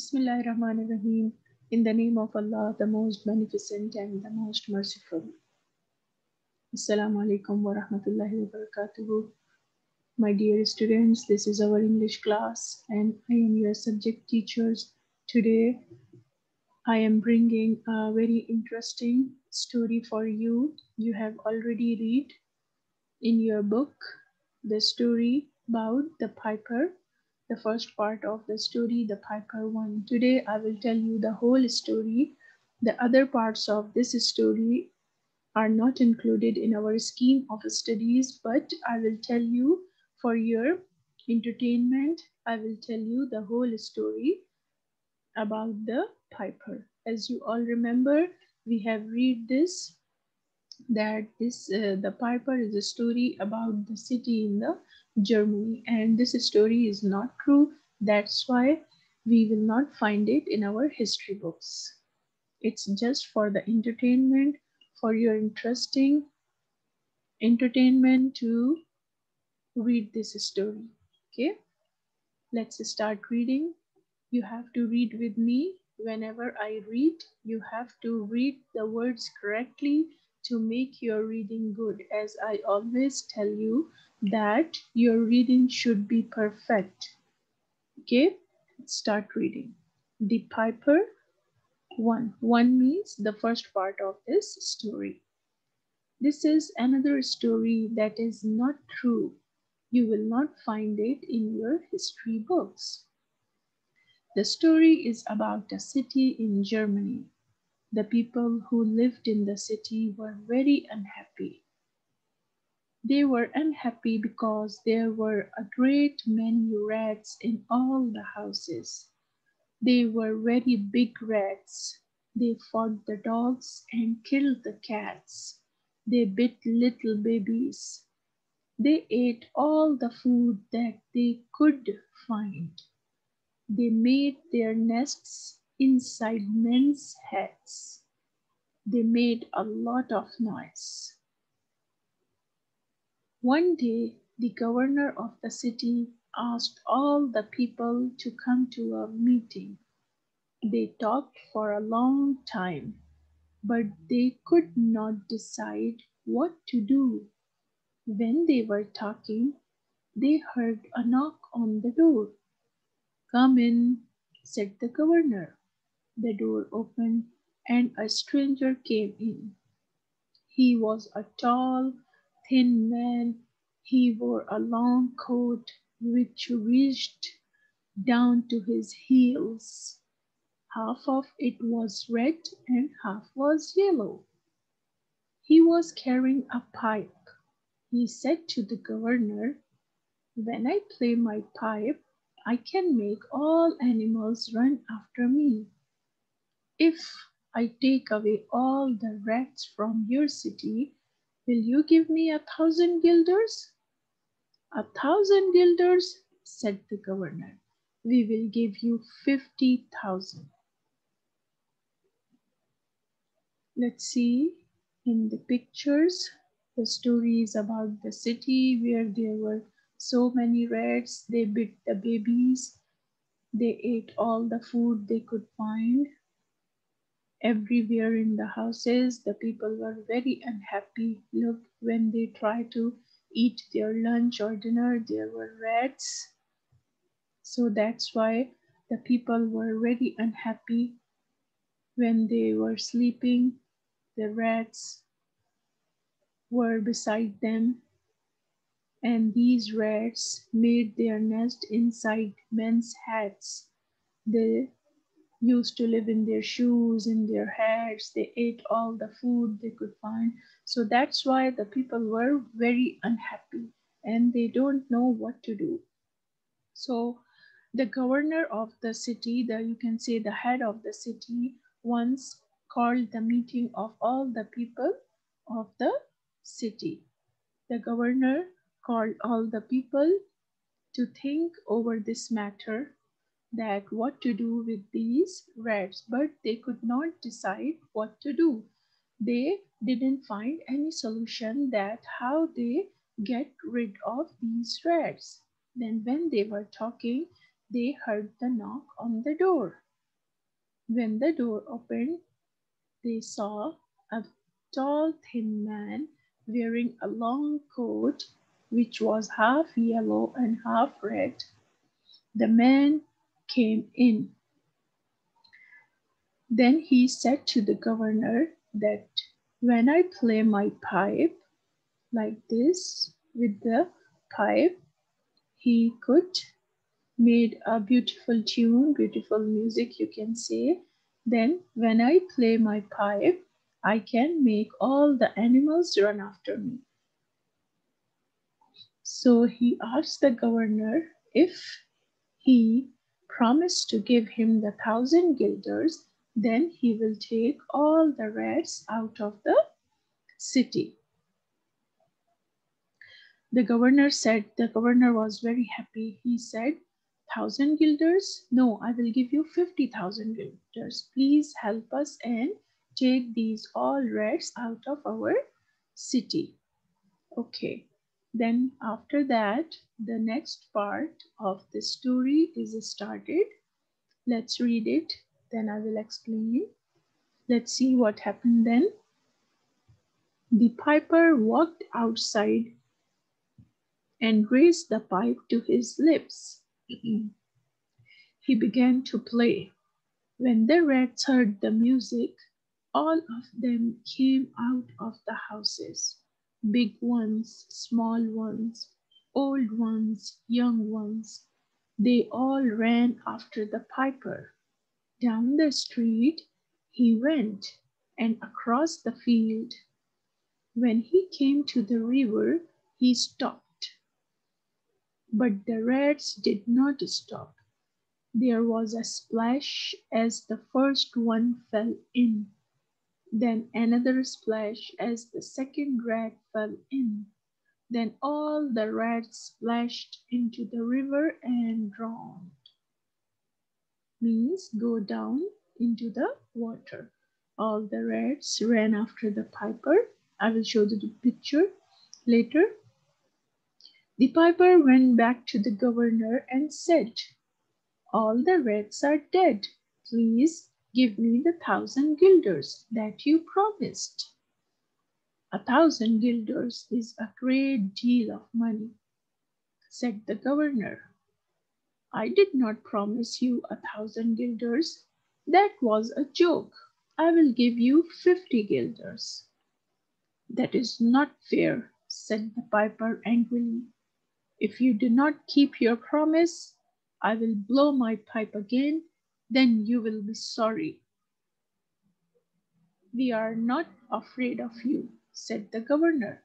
Bismillahirrahmanirrahim. In the name of Allah, the most beneficent and the most merciful. Assalamu alaikum wa rahmatullahi wa barakatuhu. My dear students, this is our English class and I am your subject teachers. Today, I am bringing a very interesting story for you. You have already read in your book the story about the piper, the first part of the story, the piper one. Today I will tell you the whole story. The other parts of this story are not included in our scheme of studies, but I will tell you for your entertainment. I will tell you the whole story about the piper. As you all remember, we have read this that the piper is a story about the city in the Germany, and this story is not true. That's why we will not find it in our history books. It's just for the entertainment, for your interesting entertainment to read this story. Okay, let's start reading. You have to read with me. Whenever I read, you have to read the words correctly to make your reading good. As I always tell you that your reading should be perfect. Okay, let's start reading. The Piper 1. 1 means the first part of this story. This is another story that is not true. You will not find it in your history books. The story is about a city in Germany. The people who lived in the city were very unhappy. They were unhappy because there were a great many rats in all the houses. They were very big rats. They fought the dogs and killed the cats. They bit little babies. They ate all the food that they could find. They made their nests inside men's heads. They made a lot of noise. One day, the governor of the city asked all the people to come to a meeting. They talked for a long time, but they could not decide what to do. When they were talking, they heard a knock on the door. "Come in," said the governor. The door opened and a stranger came in. He was a tall, thin man. He wore a long coat which reached down to his heels. Half of it was red and half was yellow. He was carrying a pipe. He said to the governor, "When I play my pipe, I can make all animals run after me. If I take away all the rats from your city, will you give me 1,000 guilders?" "1,000 guilders," said the governor. "We will give you 50,000. Let's see in the pictures. The story is about the city where there were so many rats. They bit the babies. They ate all the food they could find. Everywhere in the houses, the people were very unhappy. Look, when they tried to eat their lunch or dinner, there were rats. So that's why the people were very unhappy. When they were sleeping, the rats were beside them, and these rats made their nest inside men's hats. They used to live in their shoes, in their hats. They ate all the food they could find. So that's why the people were very unhappy and they don't know what to do. So the governor of the city, you can say the head of the city, once called the meeting of all the people of the city. The governor called all the people to think over this matter, that what to do with these rats, but they could not decide what to do. They didn't find any solution that how they get rid of these rats. Then when they were talking, they heard the knock on the door. When the door opened, they saw a tall, thin man wearing a long coat which was half yellow and half red. The man came in. Then he said to the governor that when I play my pipe like this with the pipe, he could made a beautiful tune, beautiful music, you can say. Then when I play my pipe, I can make all the animals run after me. So he asked the governor if he promised to give him the 1,000 guilders, then he will take all the rats out of the city. The governor was very happy. He said, 1,000 guilders? No, I will give you 50,000 guilders. Please help us and take these all rats out of our city. Okay. Then after that, the next part of the story is started. Let's read it. Then I will explain. Let's see what happened then. The piper walked outside and raised the pipe to his lips. He began to play. When the rats heard the music, all of them came out of the houses. Big ones, small ones, old ones, young ones. They all ran after the piper. Down the street he went and across the field. When he came to the river, he stopped. But the rats did not stop. There was a splash as the first one fell in, then another splash as the second rat fell in. Then all the rats splashed into the river and drowned. Means go down into the water. All the rats ran after the piper. I will show you the picture later. The piper went back to the governor and said, all the rats are dead. Please give me the 1,000 guilders that you promised. 1,000 guilders is a great deal of money, said the governor. I did not promise you 1,000 guilders. That was a joke. I will give you 50 guilders. That is not fair, said the piper angrily. If you do not keep your promise, I will blow my pipe again, then you will be sorry. We are not afraid of you, said the governor.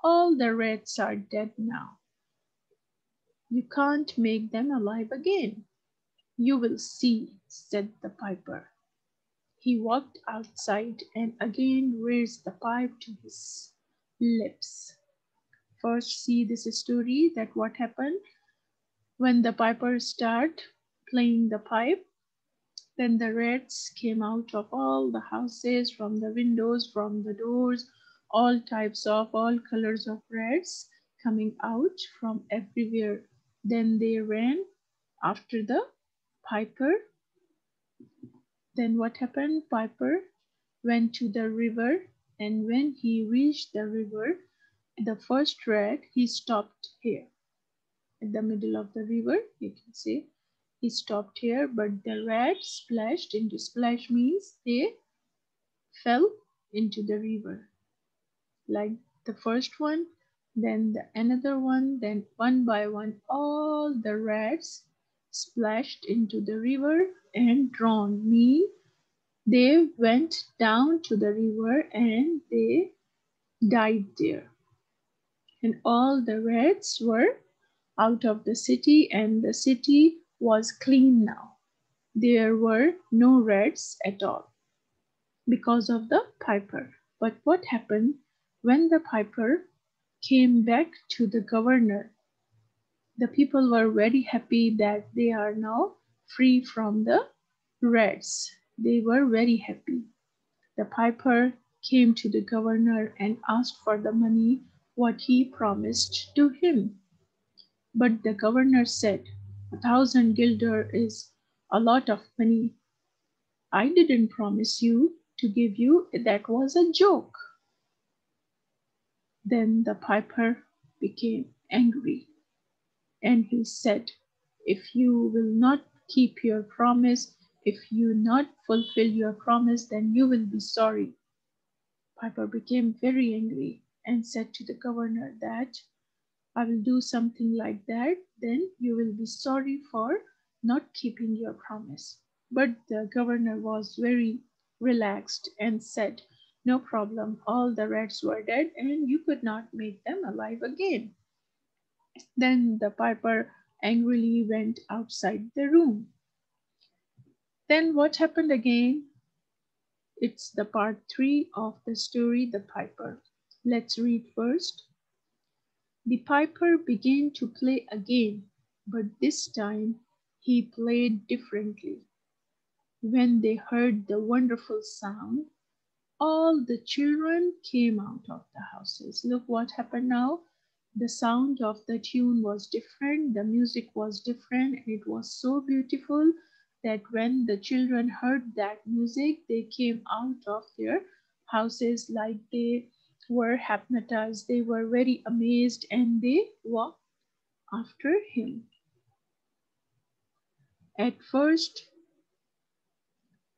All the rats are dead now. You can't make them alive again. You will see, said the piper. He walked outside and again raised the pipe to his lips. First, see this story that what happened when the piper started playing the pipe. Then the rats came out of all the houses, from the windows, from the doors, all types of, all colors of rats coming out from everywhere. Then they ran after the piper. Then what happened? Piper went to the river, and when he reached the river, the first rat, he stopped here. At the middle of the river, you can see. He stopped here, but the rat splashed into, splash means they fell into the river. Like the first one, then the another one, then one by one, all the rats splashed into the river and drowned. Mean they went down to the river and they died there. And all the rats were out of the city, and the city was clean now. There were no rats at all because of the piper. But what happened when the piper came back to the governor? The people were very happy that they are now free from the rats. They were very happy. The piper came to the governor and asked for the money what he promised to him. But the governor said, 1,000 guilder is a lot of money. I didn't promise you to give you, that was a joke. Then the piper became angry and he said, if you will not keep your promise, if you not fulfill your promise, then you will be sorry. Piper became very angry and said to the governor that I will do something like that, then you will be sorry for not keeping your promise. But the governor was very relaxed and said, no problem, all the rats were dead and you could not make them alive again. Then the piper angrily went outside the room. Then what happened again? It's the part 3 of the story, The Piper. Let's read first. The piper began to play again, but this time he played differently. When they heard the wonderful sound, all the children came out of the houses. Look what happened now. The sound of the tune was different, the music was different, and it was so beautiful that when the children heard that music, they came out of their houses like they were hypnotized. They were very amazed and they walked after him. At first,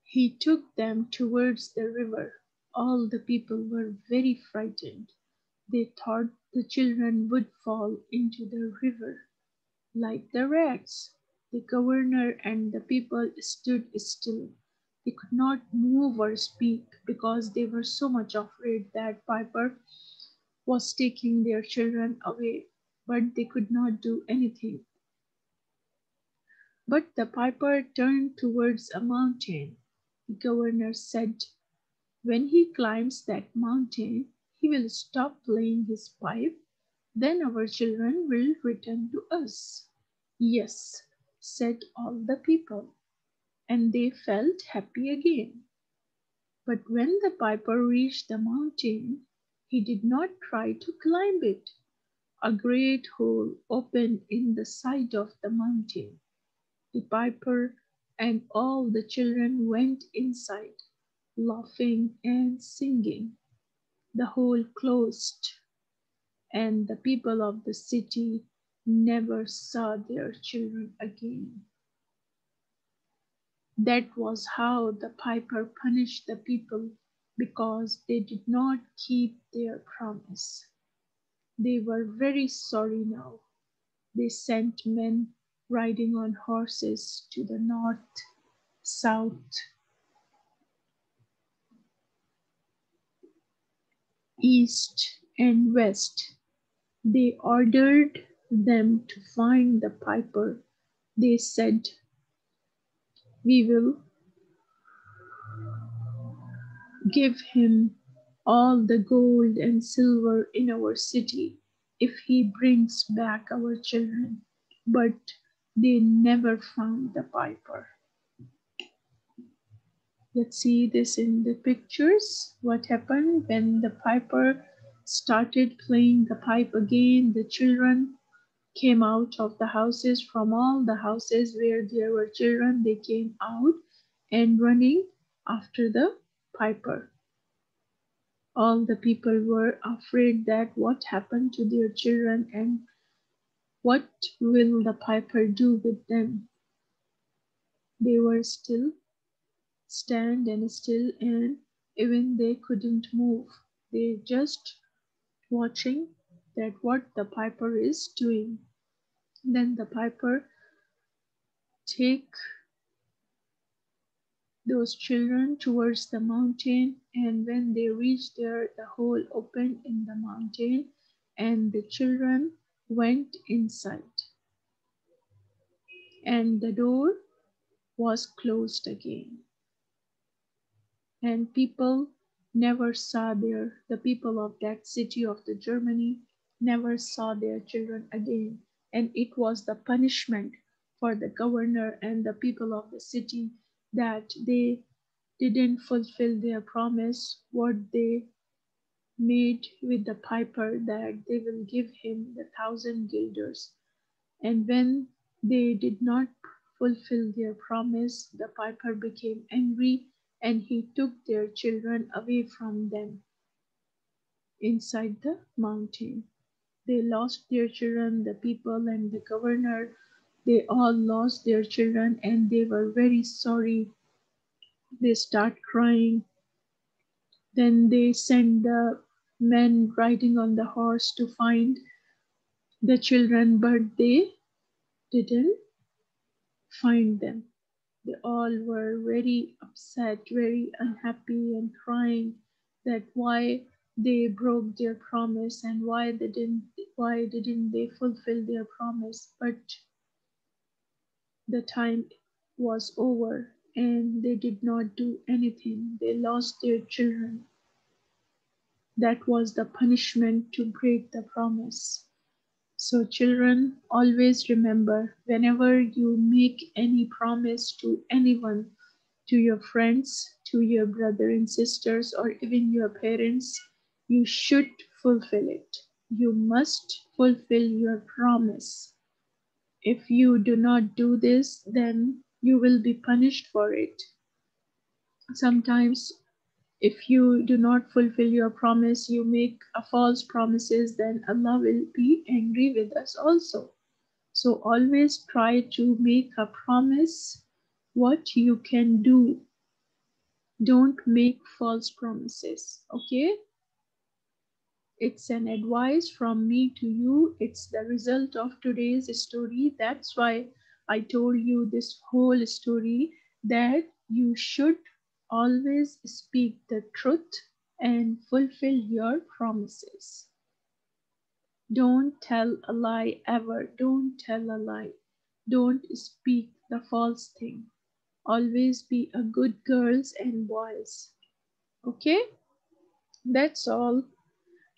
he took them towards the river. All the people were very frightened. They thought the children would fall into the river like the rats. The governor and the people stood still. They could not move or speak because they were so much afraid that Piper was taking their children away, but they could not do anything. But the piper turned towards a mountain. The governor said, when he climbs that mountain, he will stop playing his pipe, then our children will return to us. Yes, said all the people, and they felt happy again. But when the piper reached the mountain, he did not try to climb it. A great hole opened in the side of the mountain. The piper and all the children went inside, laughing and singing. The hole closed, and the people of the city never saw their children again. That was how the piper punished the people because they did not keep their promise. They were very sorry now. They sent men riding on horses to the north, south, east, and west. They ordered them to find the piper. They said, we will give him all the gold and silver in our city if he brings back our children. But they never found the piper. Let's see this in the pictures. What happened when the piper started playing the pipe again? The children came out of the houses. From all the houses where there were children, they came out and running after the piper. All the people were afraid that what happened to their children and what will the piper do with them. They were still stand and still, and even they couldn't move. They just watching that what the piper is doing. Then the piper take those children towards the mountain, and when they reached there, the hole opened in the mountain and the children went inside, and the door was closed again. And people never saw the people of that city of the Germany never saw their children again. And it was the punishment for the governor and the people of the city that they didn't fulfill their promise, what they made with the piper, that they will give him the 1,000 guilders. And when they did not fulfill their promise, the piper became angry and he took their children away from them inside the mountain. They lost their children, the people and the governor, they all lost their children and they were very sorry. They start crying. Then they send the men riding on the horse to find the children, but they didn't find them. They all were very upset, very unhappy, and crying that why they broke their promise and why didn't they fulfill their promise. But the time was over and they did not do anything. They lost their children. That was the punishment to break the promise. So, children, always remember whenever you make any promise to anyone, to your friends, to your brother and sisters, or even your parents, you should fulfill it. You must fulfill your promise. If you do not do this, then you will be punished for it. Sometimes if you do not fulfill your promise, you make a false promises, then Allah will be angry with us also. So always try to make a promise what you can do. Don't make false promises, okay? It's an advice from me to you. It's the result of today's story. That's why I told you this whole story, that you should always speak the truth and fulfill your promises. Don't tell a lie ever. Don't tell a lie. Don't speak the false thing. Always be a good girls and boys. Okay? That's all.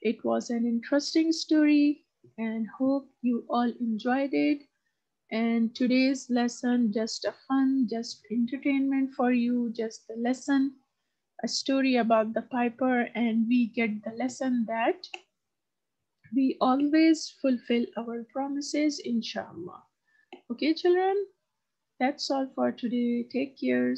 It was an interesting story and hope you all enjoyed it. And today's lesson, just a fun, just entertainment for you, just a lesson, a story about the piper, and we get the lesson that we always fulfill our promises, inshallah. Okay, children, that's all for today. Take care.